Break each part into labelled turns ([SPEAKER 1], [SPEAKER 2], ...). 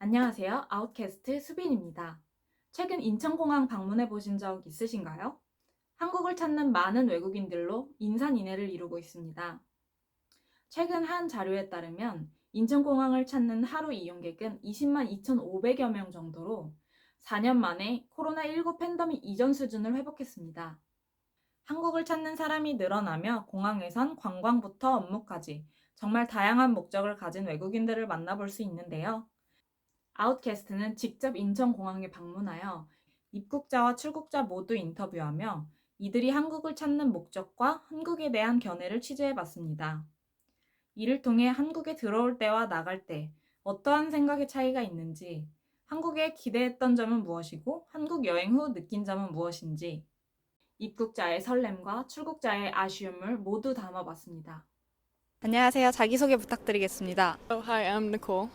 [SPEAKER 1] 안녕하세요. 아웃캐스트 수빈입니다. 최근 인천공항 방문해 보신 적 있으신가요? 한국을 찾는 많은 외국인들로 인산인해를 이루고 있습니다. 최근 한 자료에 따르면 인천공항을 찾는 하루 이용객은 20만 2,500여 명 정도로 4년 만에 코로나19 팬데믹 이전 수준을 회복했습니다. 한국을 찾는 사람이 늘어나며 공항에선 관광부터 업무까지 정말 다양한 목적을 가진 외국인들을 만나볼 수 있는데요. 아웃캐스트는 직접 인천공항에 방문하여 입국자와 출국자 모두 인터뷰하며 이들이 한국을 찾는 목적과 한국에 대한 견해를 취재해봤습니다. 이를 통해 한국에 들어올 때와 나갈 때 어떠한 생각의 차이가 있는지, 한국에 기대했던 점은 무엇이고 한국 여행 후 느낀 점은 무엇인지, 입국자의 설렘과 출국자의 아쉬움을 모두 담아봤습니다. 안녕하세요. 자기소개 부탁드리겠습니다.
[SPEAKER 2] Oh, hi, I'm Nicole.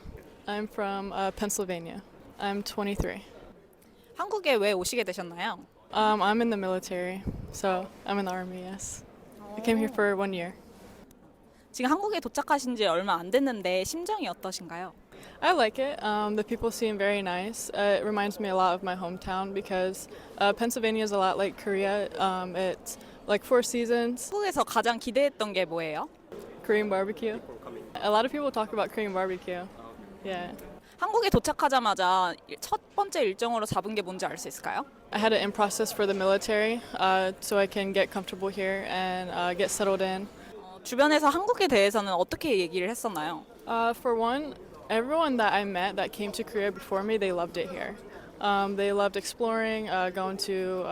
[SPEAKER 2] I'm from Pennsylvania. I'm 23.
[SPEAKER 1] 한국에 왜 오시게 되셨나요?
[SPEAKER 2] I'm in the military, so I'm in the army, yes. I came here for 1 year.
[SPEAKER 1] 지금 한국에 도착하신 지 얼마 안 됐는데 심정이 어떠신가요?
[SPEAKER 2] I like it. The people seem very nice. It reminds me a lot of my hometown because Pennsylvania is a lot like Korea. It's like 4 seasons.
[SPEAKER 1] 한국에서 가장 기대했던 게 뭐예요?
[SPEAKER 2] Korean barbecue. A lot of people talk about Korean barbecue. Yeah.
[SPEAKER 1] 한국에 도착하자마자 첫 번째 일정으로 잡은 게 뭔지 알 수 있을까요?
[SPEAKER 2] I had to in process for the military so I can get comfortable here and get settled in.
[SPEAKER 1] 주변에서 한국에 대해서는 어떻게 얘기를 했었나요?
[SPEAKER 2] For one, everyone that I met that came to Korea before me, they loved it here. They loved exploring, going to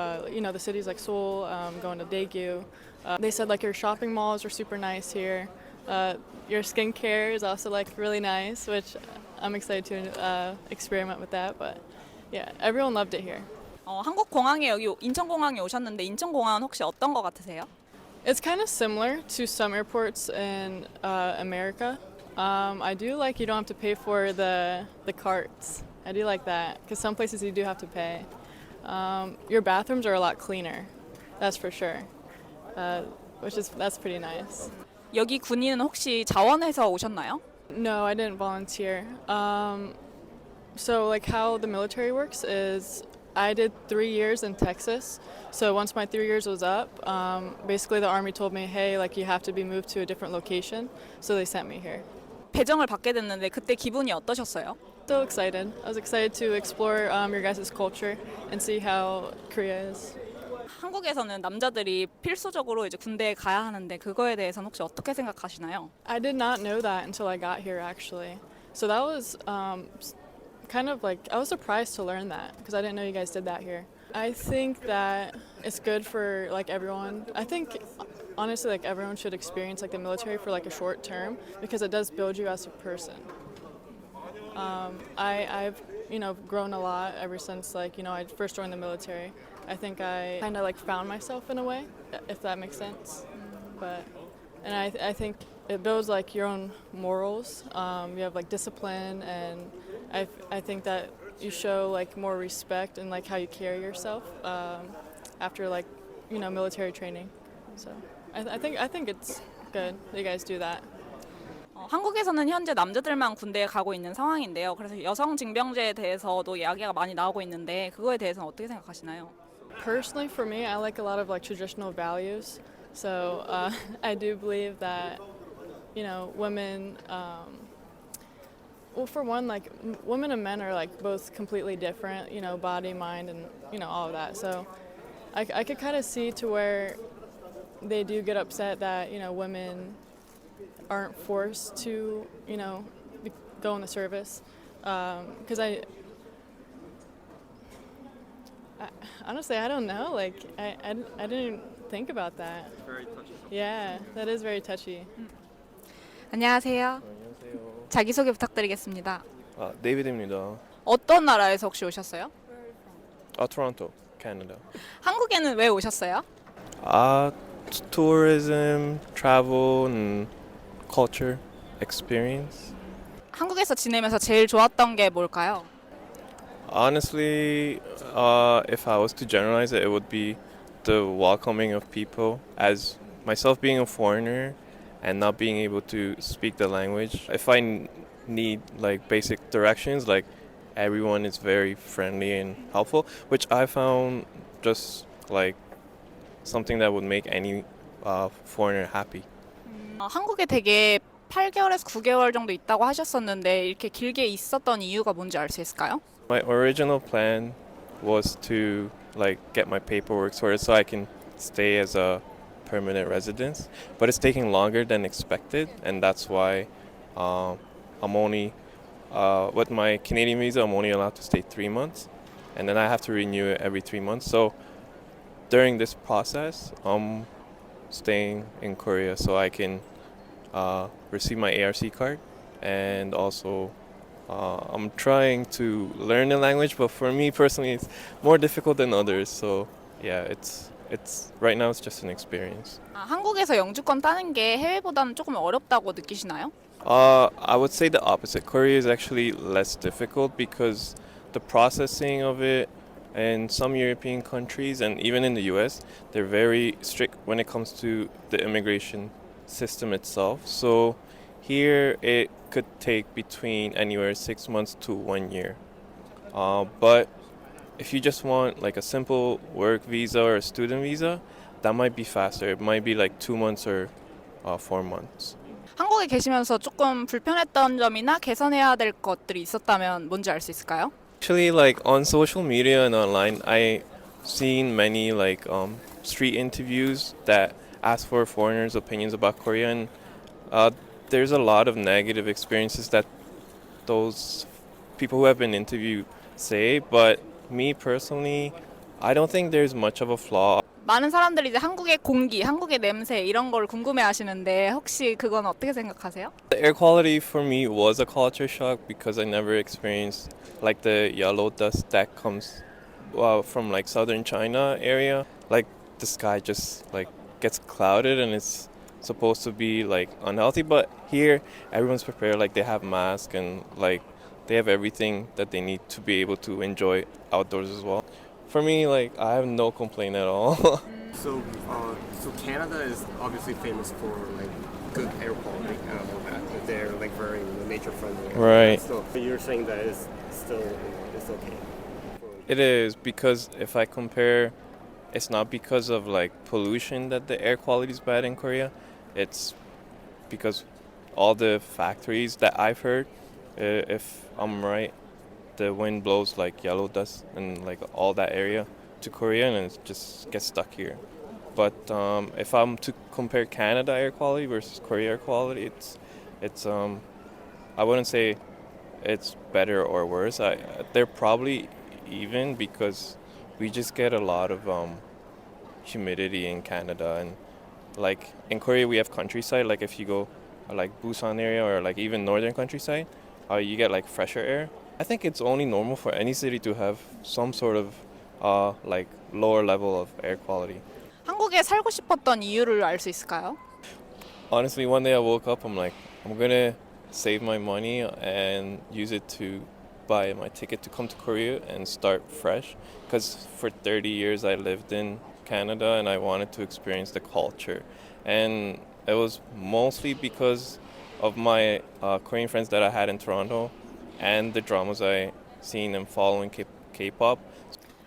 [SPEAKER 2] the cities like Seoul, going to Daegu. They said like your shopping malls are super nice here. Your skincare is also like really nice, which I'm excited to experiment with that. But yeah, everyone loved it here.
[SPEAKER 1] 한국 공항에 여기 인천공항에 오셨는데 인천공항은 혹시 어떤 것 같으세요?
[SPEAKER 2] It's kind of similar to some airports in America. I do like you don't have to pay for the carts. I do like that because some places you do have to pay. Your bathrooms are a lot cleaner, that's for sure. That's pretty nice.
[SPEAKER 1] 여기 군인은 혹시 자원해서 오셨나요?
[SPEAKER 2] No, I didn't volunteer. So like how the military works is I did 3 years in Texas. So once my 3 years was up, basically the army told me, hey, like you have to be moved to a different location. So they sent me here.
[SPEAKER 1] 배정을 받게 됐는데 그때 기분이 어떠셨어요?
[SPEAKER 2] So excited. I was excited to explore your guys' culture and see how Korea is.
[SPEAKER 1] 한국에서는 남자들이 필수적으로 이제 군대에 가야 하는데 그거에 대해서는 혹시 어떻게 생각하시나요?
[SPEAKER 2] I did not know that until I got here actually. So that was kind of like I was surprised to learn that because I didn't know you guys did that here. I think that it's good for like everyone. I think honestly like everyone should experience like the military for like a short term because it does build you as a person. I've grown a lot ever since like I first joined the military. I think I kind of like found myself in a way, if that makes sense. And I think it builds like your own morals. You have like discipline, and I think that you show like more respect and like how you carry yourself after like military training. So I think it's good that you guys do that.
[SPEAKER 1] 한국에서는 현재 남자들만 군대에 가고 있는 상황인데요. 그래서 여성 징병제에 대해서도 이야기가 많이 나오고 있는데 그거에 대해서는 어떻게 생각하시나요?
[SPEAKER 2] Personally, for me, I like a lot of like traditional values. So I do believe that women. Well, for one, like women and men are like both completely different. Body, mind, and all of that. So I could kind of see to where they do get upset that women aren't forced to go in the service because honestly I don't know, like I didn't think about that.
[SPEAKER 3] It's very touchy.
[SPEAKER 2] Yeah, that is very touchy.
[SPEAKER 1] 안녕하세요.
[SPEAKER 3] 안녕하세요.
[SPEAKER 1] 자기소개 부탁드리겠습니다.
[SPEAKER 3] 데이비드입니다.
[SPEAKER 1] 어떤 나라에서 혹시 오셨어요?
[SPEAKER 3] 토론토, 캐나다.
[SPEAKER 1] 한국에는 왜 오셨어요?
[SPEAKER 3] tourism, travel, and culture experience.
[SPEAKER 1] 한국에서 지내면서 제일 좋았던 게 뭘까요?
[SPEAKER 3] Honestly, if I was to generalize it, it would be the welcoming of people. As myself being a foreigner and not being able to speak the language, if I need like basic directions, like everyone is very friendly and helpful, which I found just like something that would make any foreigner happy.
[SPEAKER 4] 한국에 되게 8개월에서 9개월 정도 있다고 하셨었는데 이렇게 길게 있었던 이유가 뭔지 알 수 있을까요?
[SPEAKER 3] My original plan was to like get my paperwork sorted so I can stay as a permanent resident, but it's taking longer than expected, and that's why I'm only with my Canadian visa I'm only allowed to stay 3 months, and then I have to renew it every 3 months. So during this process, I'm staying in Korea so I can receive my ARC card, and also I'm trying to learn the language, but for me personally, it's more difficult than others. So yeah, it's right now it's just an experience.
[SPEAKER 4] 한국에서 영주권 따는 게 해외보다는 조금 어렵다고 느끼시나요?
[SPEAKER 3] I would say the opposite. Korea is actually less difficult because the processing of it in some European countries and even in the US, they're very strict when it comes to the immigration system itself. So here it could take between anywhere 6 months to 1 year. But if you just want like a simple work visa or a student visa, that might be faster. It might be like 2 months or 4 months.
[SPEAKER 4] 한국에 계시면서 조금 불편했던 점이나 개선해야 될 것들이 있었다면 뭔지 알 수 있을까요?
[SPEAKER 3] Actually, like on social media and online, I seen many like street interviews that ask for foreigners' opinions about Korea, and there's a lot of negative experiences that those people who have been interviewed say. But me personally, I don't think there's much of a flaw.
[SPEAKER 4] 많은 사람들이 이제 한국의 공기, 한국의 냄새 이런 걸 궁금해 하시는데 혹시 그건 어떻게 생각하세요?
[SPEAKER 3] The air quality for me was a culture shock because I never experienced like the yellow dust that comes from like southern China area. Like the sky just like gets clouded and it's supposed to be like unhealthy, but here everyone's prepared. Like they have masks and like they have everything that they need to be able to enjoy outdoors as well. For me, like I have no complaint at all.
[SPEAKER 5] So, so Canada is obviously famous for like good air quality and all that. But they're like very nature friendly.
[SPEAKER 3] Right.
[SPEAKER 5] So you're saying that it's still it's okay.
[SPEAKER 3] It is because if I compare, it's not because of like pollution that the air quality is bad in Korea. It's because all the factories that I've heard, if I'm right, the wind blows like yellow dust and like all that area to Korea and it just gets stuck here. But if I'm to compare Canada air quality versus Korea air quality, it's I wouldn't say it's better or worse. They're probably even because we just get a lot of humidity in Canada, and like in Korea we have countryside. Like if you go like Busan area or like even northern countryside, you get like fresher air. I think it's only normal for any city to have some sort of like lower level of air quality.
[SPEAKER 4] 한국에 살고 싶었던 이유를 알 수 있을까요?
[SPEAKER 3] Honestly, one day I woke up, I'm like, I'm gonna save my money and use it to buy my ticket to come to Korea and start fresh. Because for 30 years I lived in Canada and I wanted to experience the culture. And it was mostly because of my Korean friends that I had in Toronto and the dramas I seen and following K-pop.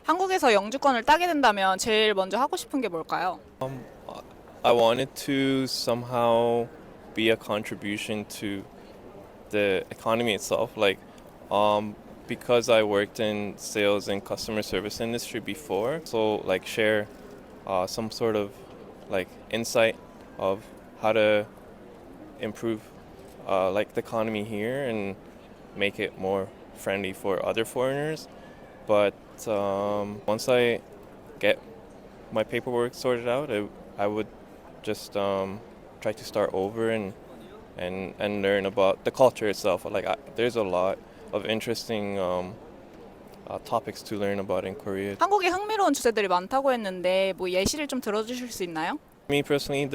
[SPEAKER 4] 한국에서 영주권을 따게 된다면 제일 먼저 하고 싶은 게 뭘까요?
[SPEAKER 3] I wanted to somehow be a contribution to the economy itself, like because I worked in sales and customer service industry before, so like share some sort of like insight of how to improve like the economy here and make it more friendly for other foreigners. But once I get my paperwork sorted out, I would just try to start over and learn about the culture itself. Like there's a lot of interesting topics to learn about in Korea.
[SPEAKER 4] 한국에 흥미로운 주제들이 많다고 했는데 뭐 예시를 좀 들어주실 수 있나요?
[SPEAKER 3] Me personally,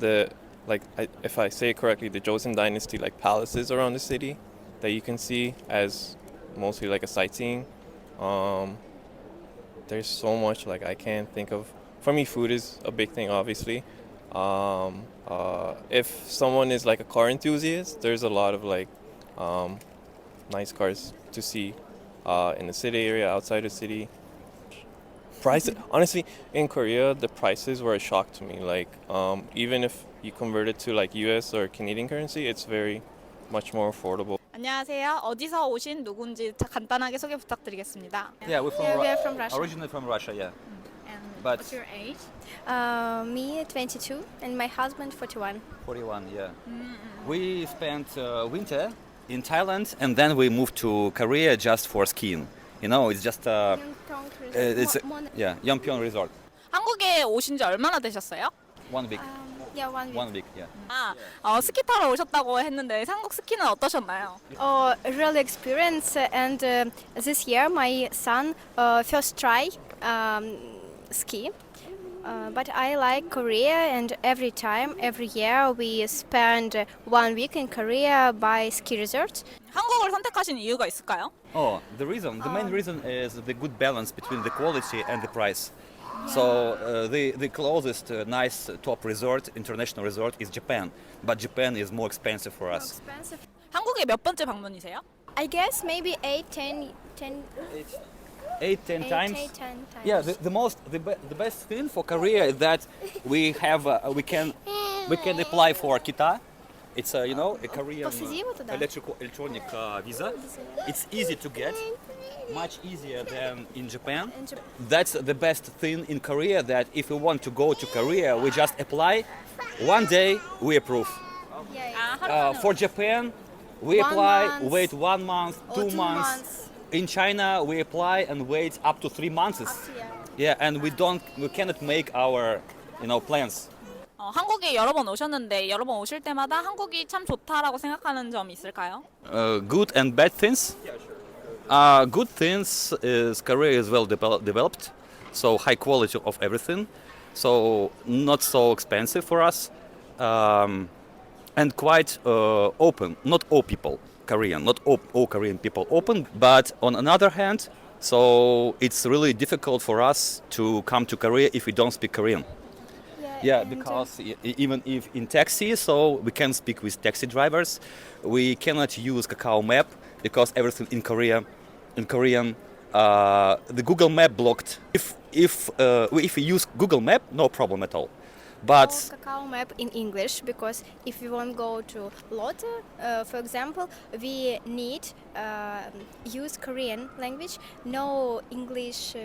[SPEAKER 3] if I say it correctly, the Joseon Dynasty like palaces around the city that you can see as mostly like a sightseeing. There's so much like I can't think of. For me, food is a big thing, obviously. If someone is like a car enthusiast, there's a lot of like nice cars to see in the city area, outside the city. Honestly, in Korea, the prices were a shock to me. Like, even if you convert it to like U.S. or Canadian currency, it's very much more affordable.
[SPEAKER 4] 안녕하세요. 어디서 오신 누군지 간단하게 소개 부탁드리겠습니다.
[SPEAKER 6] Yeah, we're from,
[SPEAKER 7] we are from Russia.
[SPEAKER 6] originally from Russia, yeah.
[SPEAKER 4] And
[SPEAKER 6] But-
[SPEAKER 4] what's your age?
[SPEAKER 7] Me, 22, and my husband, 41.
[SPEAKER 6] 41, yeah. We spent winter in Thailand and then we moved to Korea just for skiing. You know, it's just
[SPEAKER 7] Yongpyong Resort.
[SPEAKER 6] it's yeah, Yeonpyeong Resort.
[SPEAKER 4] 한국에 오신 지 얼마나 되셨어요?
[SPEAKER 6] 1 week.
[SPEAKER 7] Yeah, 1 week.
[SPEAKER 6] 1 week, yeah.
[SPEAKER 4] 스키 타러 오셨다고 했는데 한국 스키는 어떠셨나요?
[SPEAKER 7] Oh, real experience. And this year, my son first try ski. But I like Korea, and every year, we spend 1 week in Korea by ski resorts.
[SPEAKER 4] 한국을 선택하신 이유가 있을까요?
[SPEAKER 6] Oh, the main reason is the good balance between the quality and the price. So the closest nice top resort, international resort, is Japan. But Japan is more expensive for us.
[SPEAKER 7] Expensive.
[SPEAKER 4] 한국에 몇 번째 방문이세요?
[SPEAKER 7] I guess maybe 8, 10
[SPEAKER 6] 8-10 times.
[SPEAKER 7] 10 times.
[SPEAKER 6] Yeah, the best thing for Korea is that we have we can apply for kita. It's a Korean
[SPEAKER 7] Посиди вот туда.
[SPEAKER 6] electronic visa. It's easy to get, much easier than in Japan. That's the best thing in Korea. That if we want to go to Korea, we just apply. One day we approve. For Japan, we
[SPEAKER 7] 1
[SPEAKER 6] apply,
[SPEAKER 7] month.
[SPEAKER 6] wait 1 month,
[SPEAKER 7] Or
[SPEAKER 6] 2
[SPEAKER 7] 2
[SPEAKER 6] months.
[SPEAKER 7] months.
[SPEAKER 6] In China, we apply and wait up to 3 months. Yeah, and we cannot make our plans.
[SPEAKER 4] 한국에 여러 번 오셨는데 여러 번 오실 때마다 한국이 참 좋다라고 생각하는 점이 있을까요?
[SPEAKER 6] Good and bad things. Good things is Korea is well developed, so high quality of everything, so not so expensive for us, and quite open. Not all people Korean, not all Korean people open, but on another hand, so it's really difficult for us to come to Korea if we don't speak Korean. Yeah,
[SPEAKER 7] and,
[SPEAKER 6] because even if in taxi, so we can speak with taxi drivers. We cannot use Kakao Map because everything in Korean. The Google Map blocked. If we use Google Map, no problem at all. But
[SPEAKER 7] Kakao Map in English, because if we want to go to Lotte, for example, we need use Korean language, no English.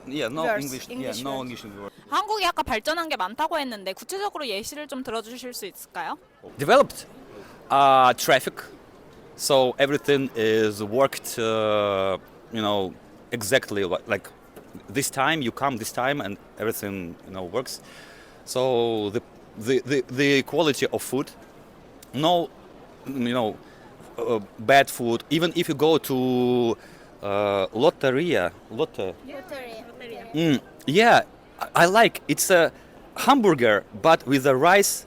[SPEAKER 6] yeah, no
[SPEAKER 7] words,
[SPEAKER 6] English.
[SPEAKER 7] English
[SPEAKER 6] Yeah, no
[SPEAKER 7] words.
[SPEAKER 6] English word.
[SPEAKER 4] 한국이 아까 발전한 게 많다고 했는데 구체적으로 예시를 좀 들어주실 수 있을까요?
[SPEAKER 6] Developed traffic, so everything is worked. Exactly like this time you come this time and everything works. So the quality of food, no, bad food. Even if you go to Lotte. Yeah, I like it's a hamburger but with the rice.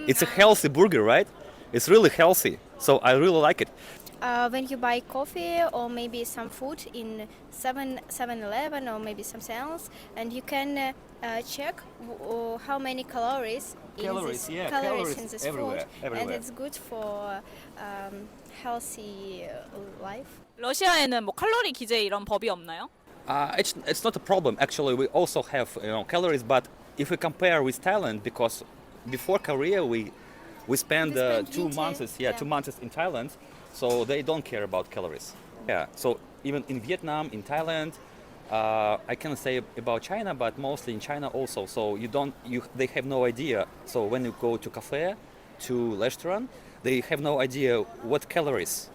[SPEAKER 6] It's a healthy burger, right? It's really healthy, so I really like it.
[SPEAKER 7] When you buy coffee or maybe some food in 7-Eleven or maybe something else, and you can check how many calories
[SPEAKER 6] Calories,
[SPEAKER 7] in
[SPEAKER 6] yeah,
[SPEAKER 7] this,
[SPEAKER 6] calories
[SPEAKER 7] in this
[SPEAKER 6] everywhere,
[SPEAKER 7] food, and
[SPEAKER 6] everywhere.
[SPEAKER 7] it's good for healthy life.
[SPEAKER 4] 러시아에는 뭐 칼로리 기재 이런 법이 없나요?
[SPEAKER 6] It's not a problem. Actually, we also have calories, but if we compare with Thailand, because before Korea we spent
[SPEAKER 7] We spent
[SPEAKER 6] 2
[SPEAKER 7] winter,
[SPEAKER 6] months,
[SPEAKER 7] yeah.
[SPEAKER 6] 2 months in Thailand, so they don't care about calories. Yeah, so even in Vietnam, in Thailand, I cannot say about China, but mostly in China also. So they have no idea. So when you go to cafe, to restaurant, they have no idea what calories.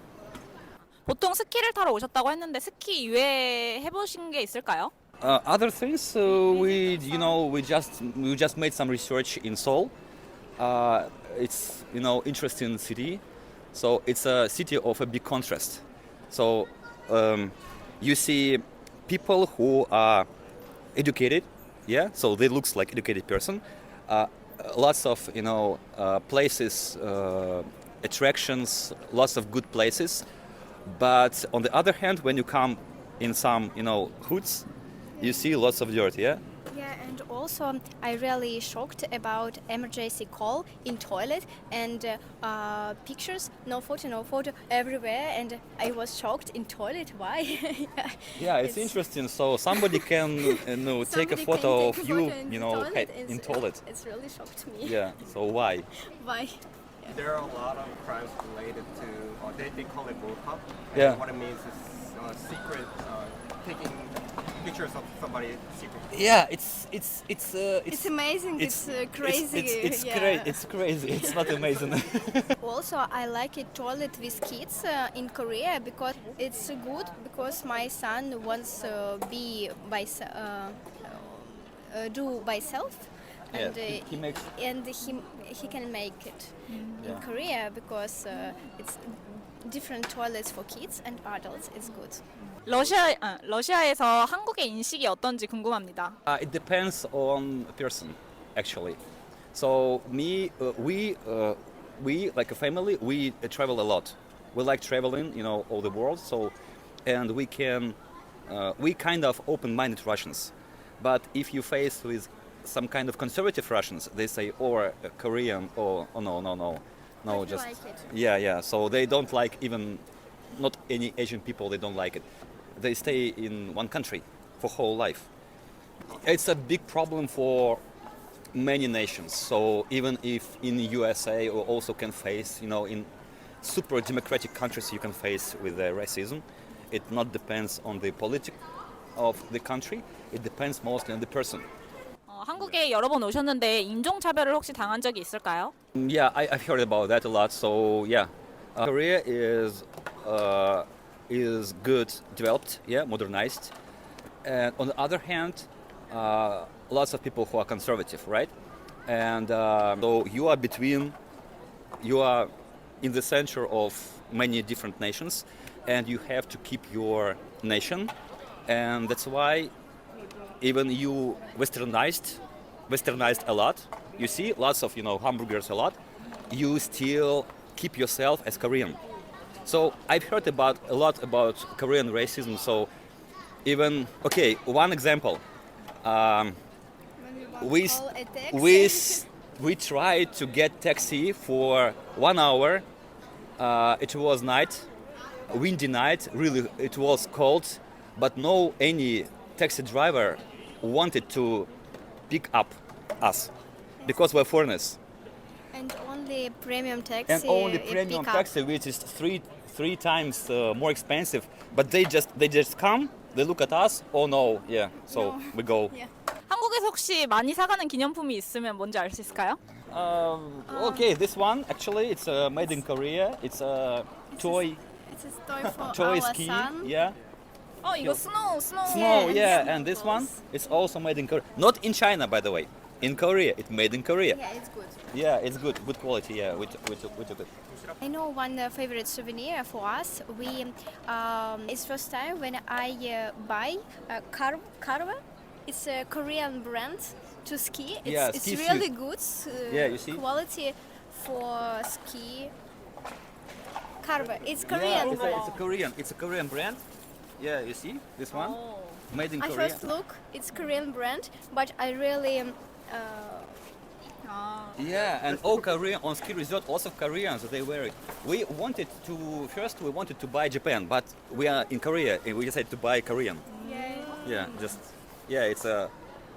[SPEAKER 4] 보통 스키를 타러 오셨다고 했는데 스키 이외에 해보신 게 있을까요?
[SPEAKER 6] Other things, we just made some research in Seoul. It's interesting city. So it's a city of a big contrast. So you see people who are educated, yeah. So they looks like educated person. Lots of places, attractions, lots of good places. But on the other hand, when you come in some hoods, you see lots of dirt, yeah.
[SPEAKER 7] Yeah, and also I really shocked about emergency call in toilet and pictures, no photo everywhere, and I was shocked in toilet. Why?
[SPEAKER 6] Yeah, it's interesting. So somebody can take a photo of you, in toilet.
[SPEAKER 7] It's really shocked me.
[SPEAKER 6] Yeah. So why?
[SPEAKER 7] Why?
[SPEAKER 5] There are a lot of crimes related to, they call it bullpup.
[SPEAKER 6] Yeah.
[SPEAKER 5] What it means is secret, taking pictures of somebody secretly.
[SPEAKER 6] Yeah,
[SPEAKER 7] It's amazing. It's crazy.
[SPEAKER 6] It's
[SPEAKER 7] yeah.
[SPEAKER 6] It's crazy. It's not amazing.
[SPEAKER 7] Also, I like a toilet with kids in Korea because it's good. Because my son wants to be do by self,
[SPEAKER 6] Yeah,
[SPEAKER 7] and
[SPEAKER 6] he makes.
[SPEAKER 7] and he can make it in
[SPEAKER 6] Yeah.
[SPEAKER 7] Korea because it's different toilets for kids and adults. It's good.
[SPEAKER 4] 러시아에서 한국의 인식이 어떤지 궁금합니다.
[SPEAKER 6] It depends on a person, actually. So we like a family, we travel a lot. We like traveling, all the world. So, and we kind of open-minded Russians. But if you face with some kind of conservative Russians, they say, or Korean, or no,
[SPEAKER 7] But you
[SPEAKER 6] just
[SPEAKER 7] like it.
[SPEAKER 6] yeah. So they don't like even not any Asian people. They don't like it. They stay in one country for whole life. It's a big problem for many nations. So even if in USA you also can face, in super democratic countries you can face with racism. It not depends on the politics of the country. It depends mostly on the person.
[SPEAKER 4] 한국에 여러 번 오셨는데 인종차별을 혹시 당한 적이 있을까요?
[SPEAKER 6] Yeah, I've heard about that a lot. So yeah, Korea is good developed, modernized, and on the other hand, lots of people who are conservative, right? And so you are in the center of many different nations, and you have to keep your nation, and that's why even you westernized a lot. You see lots of hamburgers a lot. You still keep yourself as Korean. So I've heard a lot about Korean racism. So even one example. We tried to get taxi for 1 hour. It was night, windy night. Really, it was cold, but no any taxi driver wanted to pick up us because we're foreigners.
[SPEAKER 7] And only premium taxi.
[SPEAKER 6] And only premium
[SPEAKER 7] pick up.
[SPEAKER 6] taxi, which is three times more expensive. But they just come, they look at us. Oh no, yeah. So we go.
[SPEAKER 7] Yeah.
[SPEAKER 4] 한국에서 혹시 많이 사가는 기념품이 있으면 뭔지 알 수 있을까요?
[SPEAKER 6] Okay, this one actually it's made in Korea. It's a toy
[SPEAKER 7] It's a toy for
[SPEAKER 6] toy
[SPEAKER 7] our
[SPEAKER 6] ski.
[SPEAKER 7] son.
[SPEAKER 6] Yeah.
[SPEAKER 4] 이거 스노우.
[SPEAKER 6] Snow,
[SPEAKER 7] Yeah,
[SPEAKER 6] and this one is also made in Korea. Not in China, by the way. In Korea, it's made in Korea.
[SPEAKER 7] Yeah, it's good.
[SPEAKER 6] Yeah, it's good quality. Yeah, we took it.
[SPEAKER 7] I know one favorite souvenir for us. It's first time when I buy Carver. It's a Korean brand to ski. It's
[SPEAKER 6] ski
[SPEAKER 7] really
[SPEAKER 6] shoes.
[SPEAKER 7] good.
[SPEAKER 6] Yeah, you see?
[SPEAKER 7] Quality for ski. Carver. It's
[SPEAKER 6] Yeah,
[SPEAKER 7] Korean.
[SPEAKER 6] it's a Korean brand. Yeah, you see this one, made in
[SPEAKER 7] I
[SPEAKER 6] Korea.
[SPEAKER 7] first look, it's Korean brand, but I really
[SPEAKER 6] Yeah, and all Korean on ski resort, lots of Koreans they wear it. We wanted to buy Japan, but we are in Korea and we decided to buy Korean. Yeah, it's a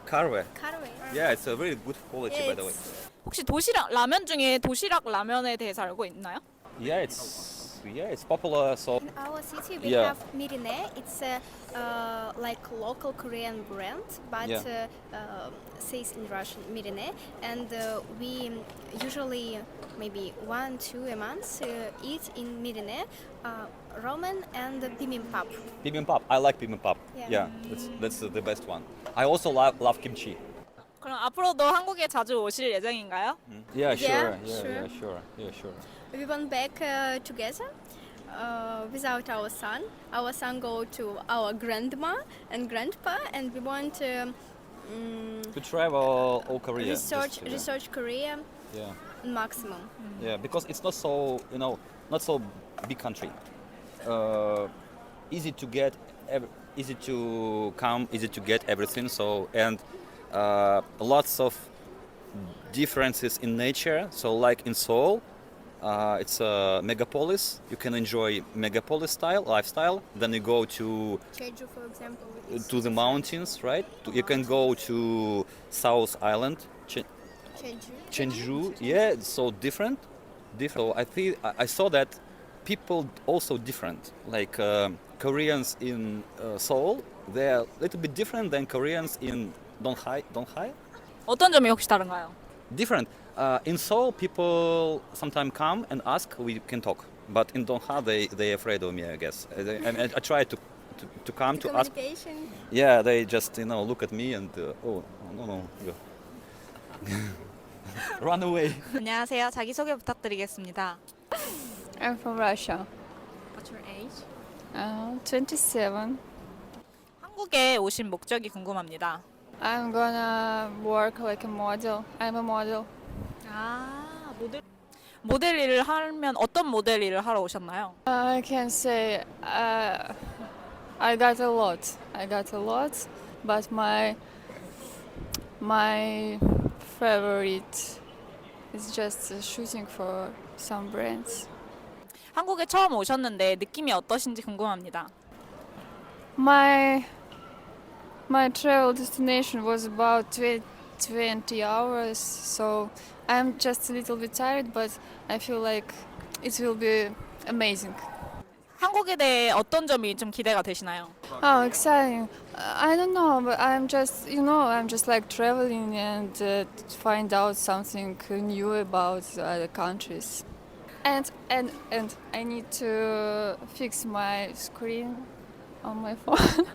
[SPEAKER 6] Carver.
[SPEAKER 7] Carver.
[SPEAKER 6] Yeah, it's a very good quality by the way.
[SPEAKER 4] 혹시 도시락 라면 중에 도시락 라면에 대해서 알고 있나요?
[SPEAKER 6] Yeah, it's popular. So
[SPEAKER 7] In our city, we
[SPEAKER 6] Yeah.
[SPEAKER 7] have Mirine. It's a like local Korean brand, but
[SPEAKER 6] Yeah.
[SPEAKER 7] says in Russian Mirine. And we usually maybe 1-2 a month eat in Mirine ramen and bibimbap.
[SPEAKER 6] bibimbap, I like bibimbap.
[SPEAKER 7] Yeah.
[SPEAKER 6] That's the best one. I also love kimchi.
[SPEAKER 4] 그럼 앞으로도 한국에 자주 오실 예정인가요?
[SPEAKER 6] Yeah,
[SPEAKER 7] Yeah,
[SPEAKER 6] sure.
[SPEAKER 7] We went back together without our son. Our son go to our grandma and grandpa, and we want to
[SPEAKER 6] To travel all Korea.
[SPEAKER 7] research Korea
[SPEAKER 6] Yeah.
[SPEAKER 7] maximum.
[SPEAKER 6] Yeah, because it's not so not so big country. Easy to get, easy to come, easy to get everything. So and lots of differences in nature. So, like in Seoul, it's a megapolis. You can enjoy megapolis style lifestyle. Then you go to
[SPEAKER 7] Jeju, for example.
[SPEAKER 6] the mountains, right? You can go to South Island, Jeju. Yeah, it's so different. So I saw that people also different. Like Koreans in Seoul, they're a little bit different than Koreans in Donghai.
[SPEAKER 4] 어떤 점이 혹시 다른가요?
[SPEAKER 6] Different. In Seoul, people sometimes come and ask. We can talk. But in Donghai, they afraid of me, I guess. I try to come to ask.
[SPEAKER 7] Communication.
[SPEAKER 6] Yeah, they just look at me and oh no, go. Run away.
[SPEAKER 4] 안녕하세요. 자기소개 부탁드리겠습니다.
[SPEAKER 8] I'm from Russia.
[SPEAKER 4] What's your age?
[SPEAKER 8] 27.
[SPEAKER 4] 한국에 오신 목적이 궁금합니다.
[SPEAKER 8] I'm gonna work like a model. I'm a model.
[SPEAKER 4] 아, 모델 일을 하면 어떤 모델 일을 하러 오셨나요?
[SPEAKER 8] I can say I got a lot. But my favorite is just shooting for some brands.
[SPEAKER 4] 한국에 처음 오셨는데 느낌이 어떠신지 궁금합니다.
[SPEAKER 8] My travel destination was about 20 hours, so I'm just a little bit tired, but I feel like it will be amazing.
[SPEAKER 4] 한국에 대해 어떤 점이 좀 기대가 되시나요?
[SPEAKER 8] Oh, exciting! I don't know, but I'm just like traveling and find out something new about other countries. And I need to fix my screen on my phone.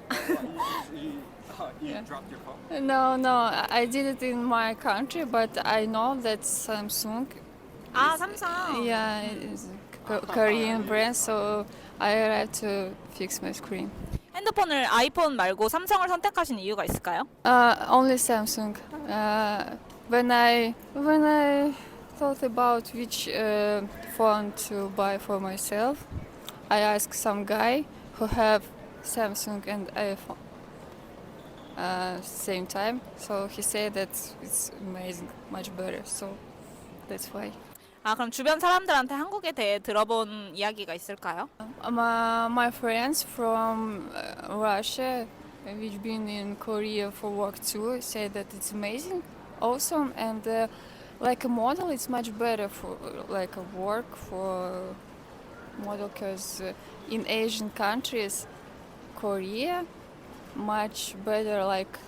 [SPEAKER 5] You dropped your phone?
[SPEAKER 8] No, I did it in my country, but I know that Samsung,
[SPEAKER 4] 아, 삼성.
[SPEAKER 8] yeah, is a Korean brand, so I have to fix my screen.
[SPEAKER 4] 핸드폰을 아이폰 말고 삼성을 선택하신 이유가 있을까요?
[SPEAKER 8] Only Samsung. When I thought about which phone to buy for myself, I asked some guy who have Samsung and iPhone same time. So he said that it's amazing, much better. So that's why.
[SPEAKER 4] 아, 그럼 주변 사람들한테 한국에 대해 들어본 이야기가 있을까요?
[SPEAKER 8] My friends from Russia, which been in Korea for work too, say that it's amazing, awesome, and like a model, it's much better for like a work for model, because in Asian countries, Korea, much better. Like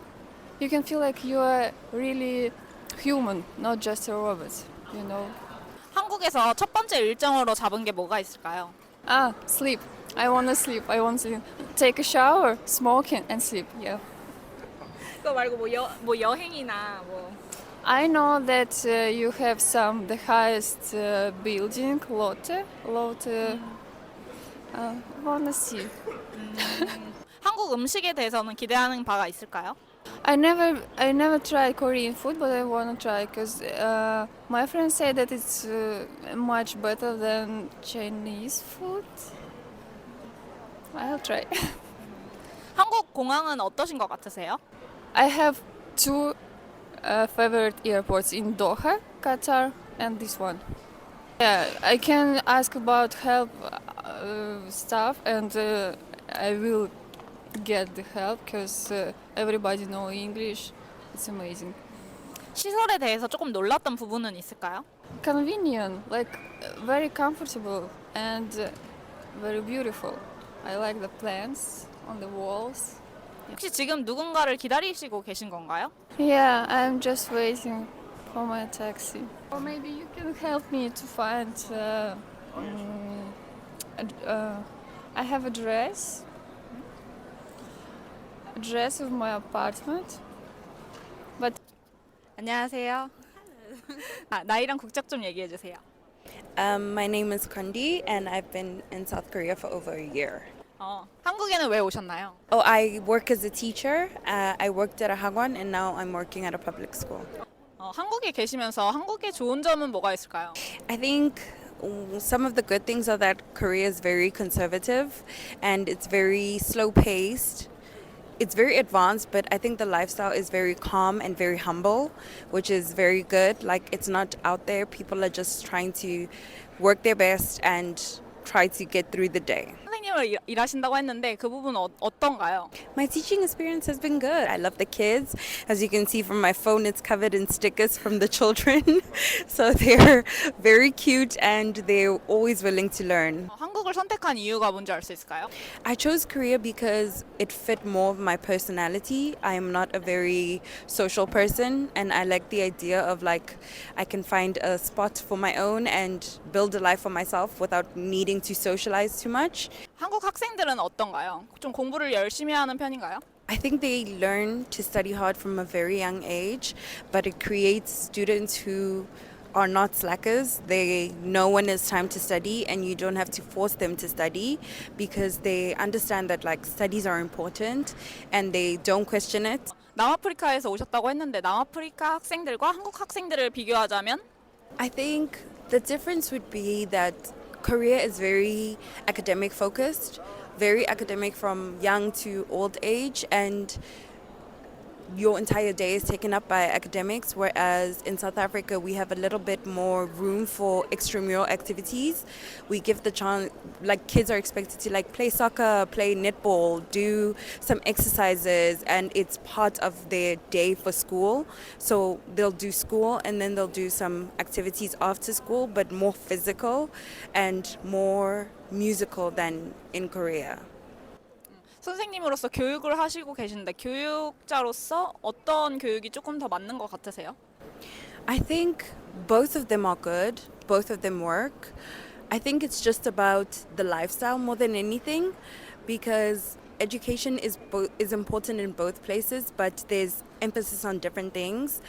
[SPEAKER 8] you can feel like you are really human, not just a robot. You know.
[SPEAKER 4] 한국에서 첫 번째 일정으로 잡은 게 뭐가 있을까요?
[SPEAKER 8] Sleep. I want to sleep. I want to take a shower, smoking, and sleep. Yeah.
[SPEAKER 4] 그거 말고 뭐 여행이나 뭐.
[SPEAKER 8] I know that you have the highest building, Lotte. Wanna see.
[SPEAKER 4] 한국 음식에 대해서는 기대하는 바가 있을까요?
[SPEAKER 8] I never tried Korean food, but I wanna try because my friends say that it's much better than Chinese food. I'll try.
[SPEAKER 4] 한국 공항은 어떠신 것 같으세요?
[SPEAKER 8] I have two favorite airports in Doha, Qatar, and this one. Yeah, I can ask about help stuff, and I will get the help because everybody know English. It's amazing.
[SPEAKER 4] 시설에 대해서 조금 놀랐던 부분은 있을까요?
[SPEAKER 8] Convenient, like very comfortable and very beautiful. I like the plants on the walls.
[SPEAKER 4] 혹시 지금 누군가를 기다리시고 계신 건가요?
[SPEAKER 8] Yeah, I'm just waiting for my taxi. Or maybe you can help me to find. I have a dress of my apartment. But
[SPEAKER 4] 안녕하세요. 나이랑 국적 좀 얘기해 주세요.
[SPEAKER 9] My name is Kundi, and I've been in South Korea for over a year.
[SPEAKER 4] 한국에는 왜 오셨나요?
[SPEAKER 9] Oh, I work as a teacher. I worked at a hagwon, and now I'm working at a public school.
[SPEAKER 4] 한국에 계시면서 한국의 좋은 점은 뭐가 있을까요?
[SPEAKER 9] I think some of the good things are that Korea is very conservative, and it's very slow-paced. it's very advanced, but I think the lifestyle is very calm and very humble, which is very good. Like it's not out there. People are just trying to work their best and try to get through the day.
[SPEAKER 4] 선생님을 일하신다고 했는데 그 부분은 어떤가요?
[SPEAKER 9] My teaching experience has been good. I love the kids. As you can see from my phone, it's covered in stickers from the children. So they're very cute and they're always willing to learn.
[SPEAKER 4] 한국을 선택한 이유가 뭔지 알 수 있을까요?
[SPEAKER 9] I chose Korea because it fit more of my personality. I am not a very social person and I like the idea of like I can find a spot for my own and build a life for myself without needing to socialize too much.
[SPEAKER 4] 한국 학생들은 어떤가요? 좀 공부를 열심히 하는 편인가요?
[SPEAKER 9] I think they learn to study hard from a very young age, but it creates students who are not slackers. They know when it's time to study and you don't have to force them to study because they understand that like studies are important and they don't question it.
[SPEAKER 4] 남아프리카에서 오셨다고 했는데 남아프리카 학생들과 한국 학생들을 비교하자면
[SPEAKER 9] I think the difference would be that Korea is very academic focused, very academic from young to old age, and your entire day is taken up by academics, whereas in South Africa we have a little bit more room for extramural activities. We give the chance, like kids are expected to like play soccer, play netball, do some exercises, and it's part of their day for school. So they'll do school and then they'll do some activities after school, but more physical and more musical than in Korea.
[SPEAKER 4] 선생님으로서 교육을 하시고 계신데 교육자로서 어떤 교육이 조금 더 맞는 것 같으세요?
[SPEAKER 9] I think both of them are good. Both of them work. I think it's just about the lifestyle more than anything because education is important in both places, but there's emphasis on different things.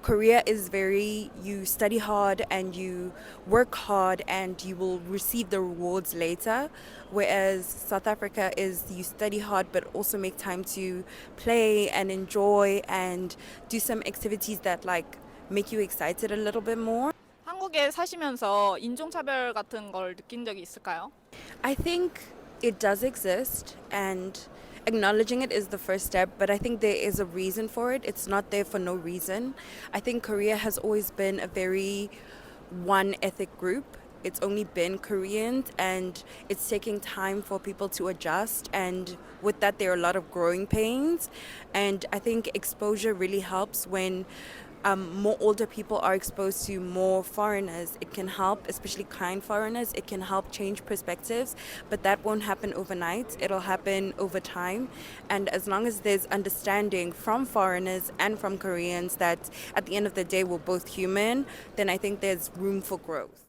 [SPEAKER 9] Korea is very, you study hard and you work hard and you will receive the rewards later. Whereas South Africa is you study hard but also make time to play and enjoy and do some activities that like make you excited a little bit more.
[SPEAKER 4] 한국에 사시면서 인종차별 같은 걸 느낀 적이 있을까요?
[SPEAKER 9] I think it does exist and acknowledging it is the first step, but I think there is a reason for it. It's not there for no reason. I think Korea has always been a very one ethnic group. It's only been Koreans and it's taking time for people to adjust, and with that there are a lot of growing pains, and I think exposure really helps when more older people are exposed to more foreigners. It can help, especially kind foreigners. It can help change perspectives, but that won't happen overnight. It'll happen over time. And as long as there's understanding from foreigners and from Koreans that at the end of the day we're both human, then I think there's room for growth.